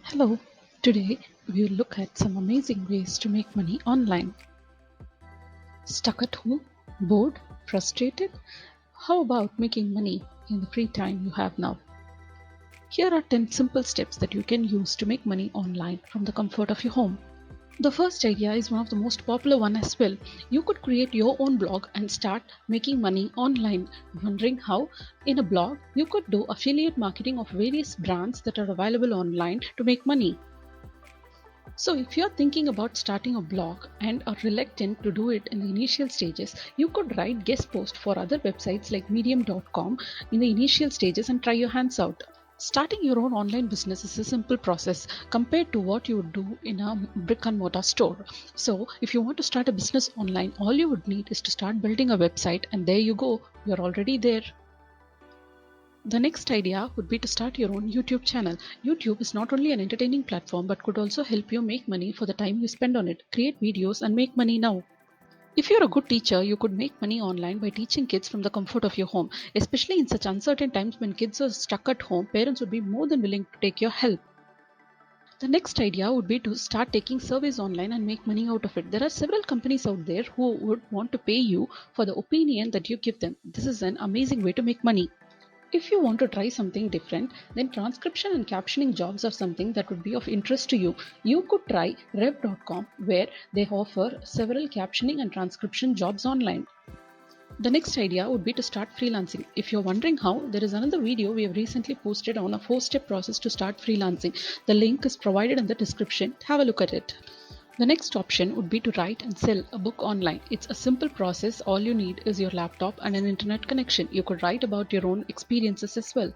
Hello, today we'll look at some amazing ways to make money online. Stuck at home? Bored? Frustrated? How about making money in the free time you have now? Here are 10 simple steps that you can use to make money online from the comfort of your home. The first idea is one of the most popular one as well. You could create your own blog and start making money online. Wondering how? In a blog, you could do affiliate marketing of various brands that are available online to make money. So, if you're thinking about starting a blog and are reluctant to do it in the initial stages, you could write guest posts for other websites like medium.com in the initial stages and try your hands out. Starting your own online business is a simple process compared to what you would do in a brick and mortar store. So, if you want to start a business online, all you would need is to start building a website, and there you go, you're already there. The next idea would be to start your own YouTube channel. YouTube is not only an entertaining platform but could also help you make money for the time you spend on it. Create videos and make money now. If you're a good teacher, you could make money online by teaching kids from the comfort of your home. Especially in such uncertain times when kids are stuck at home, parents would be more than willing to take your help. The next idea would be to start taking surveys online and make money out of it. There are several companies out there who would want to pay you for the opinion that you give them. This is an amazing way to make money. If you want to try something different, then transcription and captioning jobs are something that would be of interest to you. You could try rev.com, where they offer several captioning and transcription jobs online. The next idea would be to start freelancing. If you're wondering how, there is another video we have recently posted on a 4-step process to start freelancing. The link is provided in the description. Have a look at it. The next option would be to write and sell a book online. It's a simple process. All you need is your laptop and an internet connection. You could write about your own experiences as well.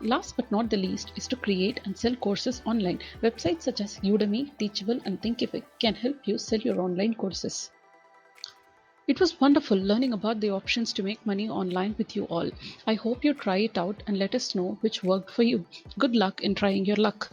Last but not the least is to create and sell courses online. Websites such as Udemy, Teachable, and Thinkific can help you sell your online courses. It was wonderful learning about the options to make money online with you all. I hope you try it out and let us know which worked for you. Good luck in trying your luck.